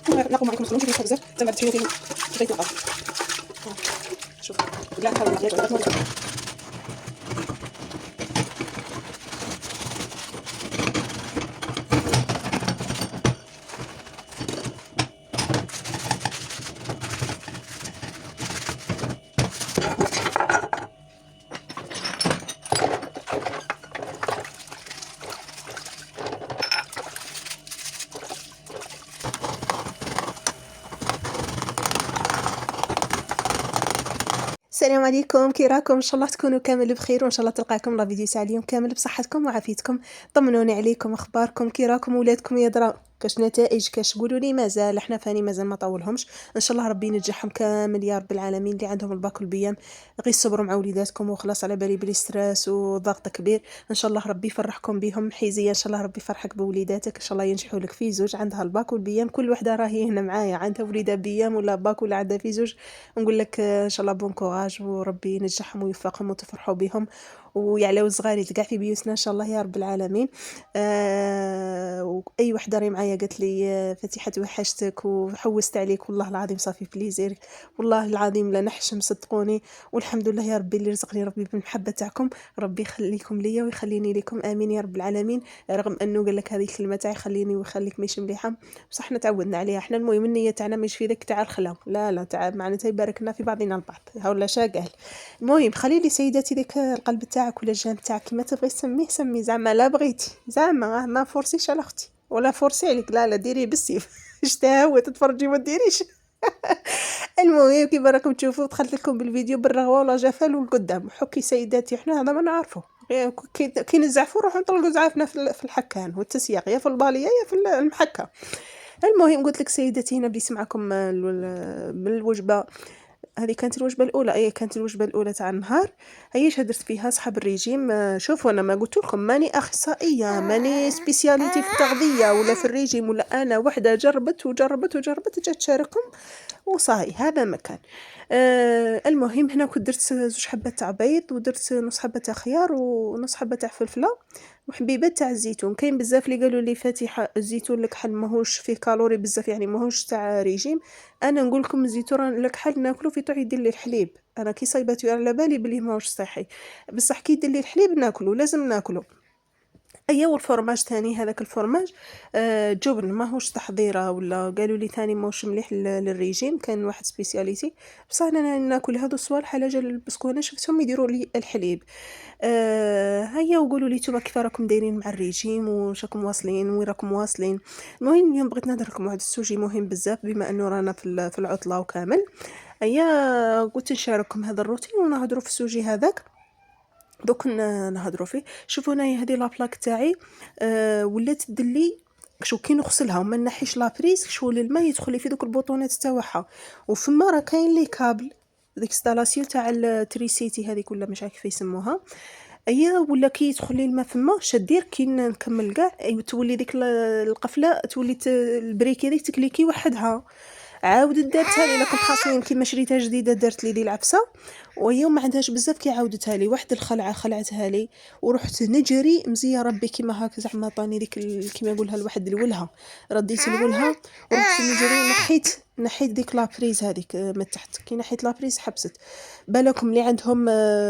نقوم معكم نخدمو نشوفو بزاف حتى بعد تحيدو فيهم بغيت نقطع. شوف لا نحاول نحيد السلام عليكم، كي راكم؟ ان شاء الله تكونوا كامل بخير، وان شاء الله تلقاكم لا فيديو تاع اليوم كامل بصحتكم وعافيتكم. طمنوني عليكم، اخباركم كي راكم؟ ولادكم يدرا كاش نتائج؟ كاش قولوا لي؟ مازال احنا فاني مازال ما طولهمش. ان شاء الله ربي ينجحهم كامل يا رب العالمين. اللي عندهم الباك والبيام غير صبروا مع وليداتكم وخلاص، على بالي بلي ستريس وضغط كبير. ان شاء الله ربي يفرحكم بهم. حيزيه ان شاء الله ربي يفرحك بوليداتك، ان شاء الله ينجحوا لك في زوج. عندها الباك والبيام، كل وحده راهي هنا معايا عندها وليده بيام ولا باك ولا عندها في زوج. نقول لك ان شاء الله بون كوراج، وربي ينجحهم ويوفقهم وتفرحوا بهم ويعلو صغاري كاع في بيوتنا ان شاء الله يا رب العالمين. واي وحده راهي معايا قالت لي فتيحه توحشتك وحوست عليك، والله العظيم صافي بليزير، والله العظيم لا نحشم صدقوني. والحمد لله يا ربي اللي رزقني ربي بالمحبه تاعكم، ربي يخليكم ليا ويخليني لكم، امين يا رب العالمين. رغم انه قال لك هذه الكلمه تاعي خليني ويخليك ماشي مليحه، بصح احنا تعودنا عليها. احنا المهم النيه تاعنا ماشي في ذاك تاع الخلا، لا لا تاع معناتها يبارك لنا في بعضنا البعض، هاولا شاقال. المهم خلي لي سيداتي ذاك القلب تاعك ولا الجان تاعك كيما تبغي تسميه سمي، زعما لا بغيتي زعما ما فورسيش على اختي ولا فورسي عليك، لا لا ديري بالسيف شتا هو تتفرجي ما ديريش. المهم كيما راكم تشوفوا دخلت لكم بالفيديو بالرغوه ولا جفال والقدام. حكي سيداتي احنا هذا ما نعرفه، كي نزعفوا نروحوا نطلقوا زعافنا في الحكان والتسياق، يا في الباليه يا في المحكه. المهم قلت لك سيداتي هنا بديت معكم من الوجبه هذه. كانت الوجبه الاولى، اي كانت الوجبه الاولى تاع النهار. هيش هدرت فيها صحاب الريجيم. شوفوا انا ما قلت لكم ماني اخصائيه، ماني سبيسياليتي في التغذيه ولا في الريجيم، ولا انا وحده جربت وجربت وجربت جات تشارككم وصاي هذا مكان. المهم هنا كنت درت زوج حبات تاع بيض، ودرت نص حبه تاع خيار ونص حبه تاع فلفله وحبيبات تاع الزيتون. كاين بزاف اللي قالوا لي فاتحه الزيتون الكحل ماهوش فيه كالوري بزاف، يعني ماهوش تاع ريجيم. انا نقول لكم الزيتون الكحل ناكلو في طوع يدير لي الحليب. انا كي صايباتو على بالي بلي ماهوش صحي، بصح كي يدير لي الحليب ناكلو، لازم ناكلو. ايا والفرماج تاني هذاك الفرماج جبن ماهوش تحضيره، ولا قالوا لي ثاني ماهوش مليح للريجيم، كان واحد سبيسياليتي. بصح انا ناكل هذو الصوالح على جال البسكونه شفتهم يديروا لي الحليب. هيا وقولوا لي نتوما كيف راكم دايرين مع الريجيم، واش راكم واصلين وين راكم واصلين. المهم اليوم بغيت نهضر لكم واحد السوجي مهم بزاف بما انه رانا في العطله وكامل. هيا قلت نشارككم هذا الروتين ونهضروا في السوجي هذاك. دوك نهضروا فيه. شوفوا هنايا هذه لابلاك تاعي ولات تدلي شو كي نغسلها وما نحيش لابريس شو الماء يدخل لي في دوك البوطونات تاعها، وفما راه كاين لي كابل ديك انستالاسيون تاع التريسيتي هذيك ولا مش عارف كيف يسموها. ايا ولا كي يدخل لي الماء فما شدير كي نكمل كاع تولي ديك القفله تولي البريكي هذيك تكليكي وحدها. عاودت دارتها لي لكم حاصلين كيما شريتها جديده دارت لي دي العفسه، وهي ما عندهاش بزاف كي عاودتها لي واحد الخلعه خلعتها لي، ورحت نجري مزيه ربي كيما هاك زعما طاني ديك كيما نقولها الواحد الولها، رديت الولها ورحت نجري نحيت ديك لابريز هذيك من تحت. كي نحيت لابريز حبست. بالكم اللي عندهم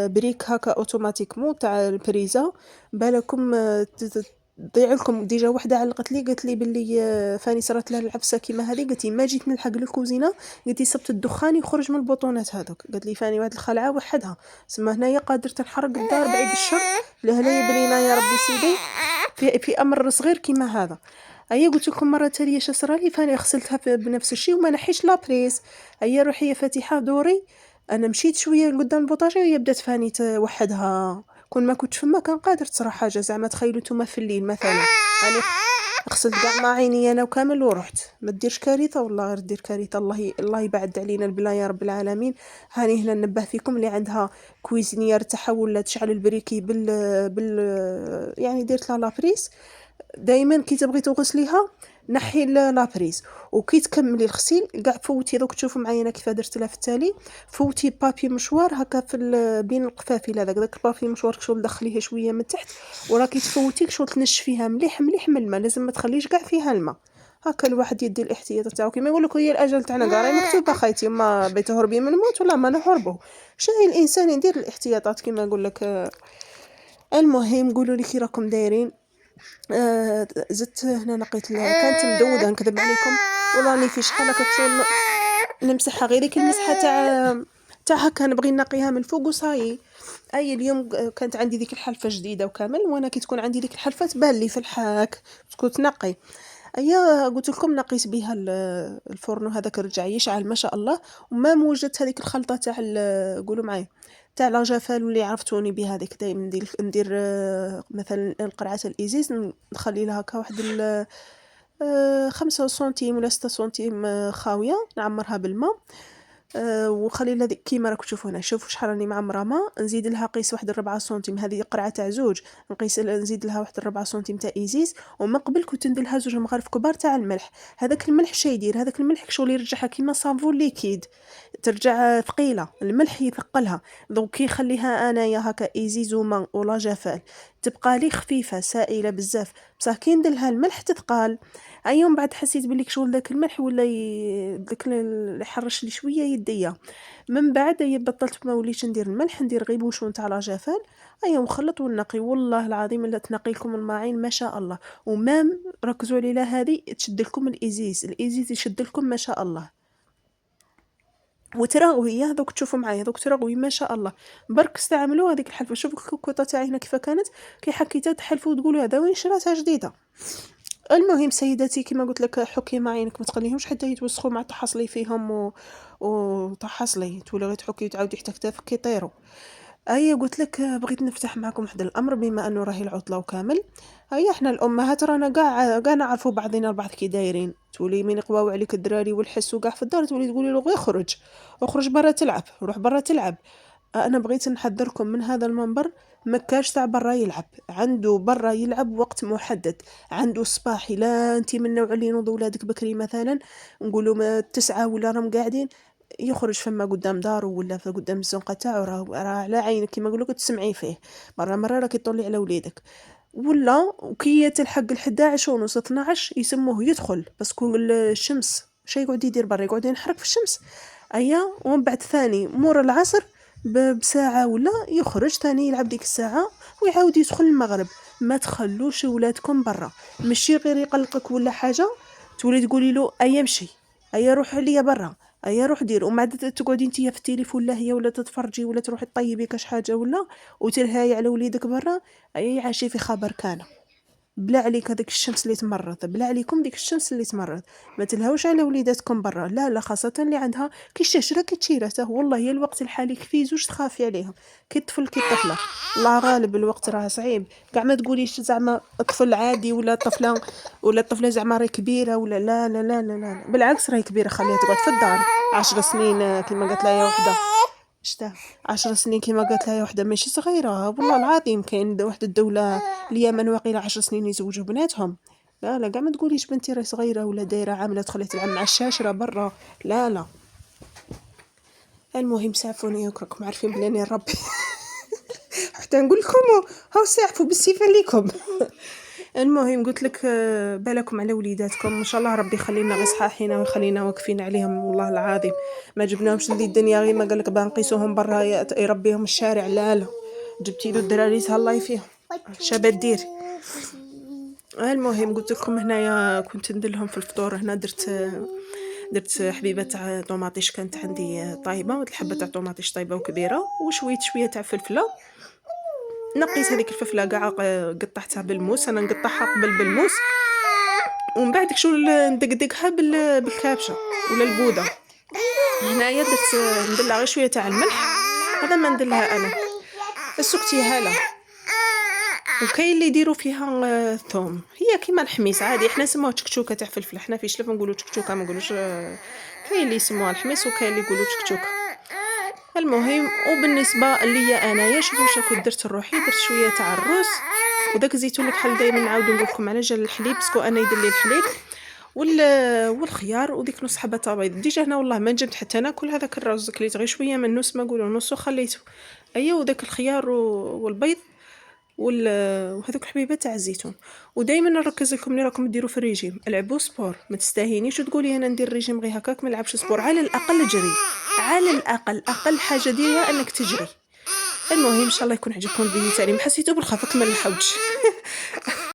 بريك هكا اوتوماتيكمون تاع البريزه، بالكم ضيع لكم ديجا وحده علقت لي قالت لي باللي فاني صرات لها العفسه كيما هذه. قلت ما جيت نلحق للكوزينه، قلت صبت الدخان يخرج من البطونات هذوك. قالت لي فاني واحد الخلعه وحدها سما هنايا قادره نحرق الدار بعيد الشر لهلايا بلينا يا ربي سيدي في امر صغير كيما هذا. هيا قلت لكم مره تاليه اش صرالي، فاني غسلتها بنفس الشيء وما نحيش لابريس. هيا روحي يا فاتحه دوري. انا مشيت شويه لقدام البوطاجي وهي بدات فاني وحدها. كون ما كنتش فما كان قادر تصرا حاجه. زعما تخيلوا نتوما في الليل مثلا يعني غسلت كاع مع عيني انا وكامل ورحت. ما ديرش كارثه والله، غير دير كارثه. الله يبعد علينا البلا يا رب العالمين. هاني هنا ننبه فيكم اللي عندها كويزينير تاعها ولا تشعل البريكي يعني ديرت لها لابريس. دائما كي تبغي تغسليها نحي لابريز، وكي تكملي الغسيل كاع فوتي دوك تشوفوا معايا انا كيف درت لها في التالي. فوتي بابي مشوار هكا في بين القفافل هذاك داك البابي مشوار شغل دخليه شويه من تحت، وراكي تفوتي شغل تنشفيها مليح مليح من الماء، لازم ما تخليش كاع فيها الماء. هكا الواحد يدي الاحتياط تاعو. كيما يقول لك هي الاجل تاعنا قاري مكتوب خايتي، ما بتهربي من الموت ولا ما نهربوا، شاي الانسان يدير الاحتياطات كيما نقول لك. المهم قولوا لي كي راكم دايرين. زدت هنا لقيت كانت مدوده نكذب عليكم وراني في شحال هكا شغل نمسحها، غير ديك المسحه تاع هكا نبغي نقيها من فوق وصاي. اي اليوم كانت عندي ديك الحلفه جديده وكامل، وانا كي تكون عندي ديك الحلفه تبان لي في الحاك تكون تنقي. ايا قلت لكم نقيت بها الفرن هذاك رجع يشعل ما شاء الله. وما وجدت هذيك الخلطه تاع قولوا معايا تاع لاجافال واللي عرفتوني بها هذيك دائما ندير مثلا القرعه الايزيز نخلي لها هكا واحد 5 سنتيم ولا 6 سنتيم خاويه نعمرها بالماء. وخلي لها كيما راكم تشوفوا هنا، شوفوا شحال راني معمره ماء. نزيد لها قيس واحد 4 سنتيم، هذه قرعه تاع زوج نزيد لها واحد 4 سنتيم تاع ايزيز. ومن قبل كنت ندير لها 2 مغارف كبار تاع الملح. هذاك الملح شي يدير، هذاك الملح شغل يرجعها كيما صابون ليكيد، ترجع ثقيله، الملح يثقلها. دونك كي نخليها انايا هكا ايزيز وما ولا جفال تبقى لي خفيفه سائله بزاف، بصح كي ندير لها الملح تثقل. يوم بعد حسيت بلي شغل داك الملح ولا داك يحرش لي شويه يديا. من بعد بطلت ما وليتش ندير الملح، ندير غير بوشون تاع لاجافال ونخلط ونقي. والله العظيم الا تنقي لكم الماعين ما شاء الله. ومام ركزوا على هذه تشد لكم الايزيز يشد لكم ما شاء الله. وتراغوي هذوك تشوفوا معايا هذوك تراغوي ما شاء الله. برك استعملوا هذيك الحلفه. شوفوا الكوكوطه تاعي هنا كيف كانت، كي حكيتها تحلفوا وتقولوا هذا وين شراتها جديده. المهم سيداتي كما قلت لك حكي معينك ما تخليهمش حتى يتوسخوا مع تحصلي فيهم وتحصلي تولي غير تحكي وتعاودي حتى كتافك يطيروا. قلت لك بغيت نفتح معكم واحد الامر بما انه راهي العطله وكامل. احنا الامهات رانا كاع نعرفوا بعضنا البعض كي دايرين. تولي من يقواو عليك الدراري والحس وكاع في الدار تولي تقولي له غير اخرج برا تلعب، روح برا تلعب. انا بغيت نحذركم من هذا المنبر. ما كاش تاع برا يلعب، عنده برا يلعب وقت محدد، عنده الصباح. لا انت من النوع اللي ينوض ولادك بكري مثلا نقولوا 9 ولا راهم قاعدين، يخرج فما قدام دارو ولا قدام الزنقه تاعو راه على عينك كيما نقولوا تسمعي فيه. مره راكي طولي على وليدك. ولا وكي تلحق ال11 ونص 12 يسموه يدخل باسكو الشمس شي يقعد يدير برا، يقعد ينحرق في الشمس. ومن بعد ثاني مور العصر بساعة ولا يخرج ثاني يلعب ديك الساعة ويعاود يدخل المغرب. ما تخلوش ولادكم برا، ماشي غير يقلقك ولا حاجة تولي تقولي له مشي، روح ليا برا، روح دير. وما عاد تقعدي نتيا في التليفون لا هي ولا تتفرجي ولا تروحي تطيبي كاش حاجة ولا وترهاي على وليدك برا. عاشي في خبر كان. بلا عليك هذيك الشمس اللي تمرض، بلا عليكم ديك الشمس اللي تمرض. ما تلهوش على وليداتكم برا، لا خاصه اللي عندها كي الشجره كي تشيرته. والله هي الوقت الحالي كفي زوج تخافي عليهم، كي الطفل كي الطفله. الله غالب الوقت راه صعيب. كاع ما تقوليش زعما الطفل عادي ولا الطفله زعما راهي كبيره ولا لا لا لا لا لا، بالعكس راهي كبيره، خليها تقعد في الدار 10 سنين كما قالت لها وحده. شتا 10 سنين كما قالت لها وحده ماشي صغيره والله العظيم. كاين واحد الدوله اليمن واقيلا 10 سنين يزوجوا بناتهم. لا كاع ما تقوليش بنتي راهي صغيره ولا دايره عامله تخلي تلعب مع الشاشره برا، لا. المهم سعفوني راكم عارفين بلي انا ربي حتى نقول لكم هاو سعفوا بالسيفه ليكم المهم قلت لك بالكم على وليداتكم ان شاء الله ربي يخلينا غير صحاحين ويخلينا واقفين عليهم. والله العظيم ما جبناهمش لدي الدنيا غير ما قال لك نقيسوهم برا يربيهم الشارع. لا جبتي له الدراري تهلاي فيهم شابه دير. المهم قلت لكم هنايا كنت ندير لهم في الفطور. هنا درت حبيبه تاع طوماطيش كانت عندي طايبه، الحبه تاع طوماطيش طايبه وكبيره وشويه تاع فلفله. نقيت هذيك الفلفله كاع قطعتها بالموس، انا نقطعها قبل بالموس ومن بعد ندقدقها بالكابشه ولا البوده. هنايا ندير لها غير شويه تاع الملح، هذا ما ندير لها انا السكتيها له. وكاين اللي يديروا فيها ثوم، هي كيما الحميس عادي. احنا نسموها تشكشوكه تاع فلفل، احنا في شلف نقولوا تشكشوكه ما نقولوش. كاين اللي يسموها الحميس وكاين اللي يقولوا تشكشوكه. المهم وبالنسبه ليا انايا شوفوا شكون درت روحي، درت شويه تاع الروز وداك الزيتون اللي كحل دائما نعاود نقول لكم على جال الحليب باسكو انا يدير لي الحليب والخيار وديك نص حبه بيض. ديجا هنا والله ما نجبت حتى ناكل هذاك الرز، كليت غير شويه من نص ما نقولوا نص وخليته. وداك الخيار والبيض وهذوك الحبيبات تاع الزيتون. ودائما نركز لكم ملي راكم ديروا في الريجيم، العبوا سبور، ما تستهينيش تقولي انا ندير ريجيم غير هكاك ما نلعبش سبور، على الاقل جري، على الاقل اقل حاجه ديريها انك تجري. المهم ان شاء الله يكون عجبكم الفيديو تاعي، ما حسيتو بالخفق ما نحاولش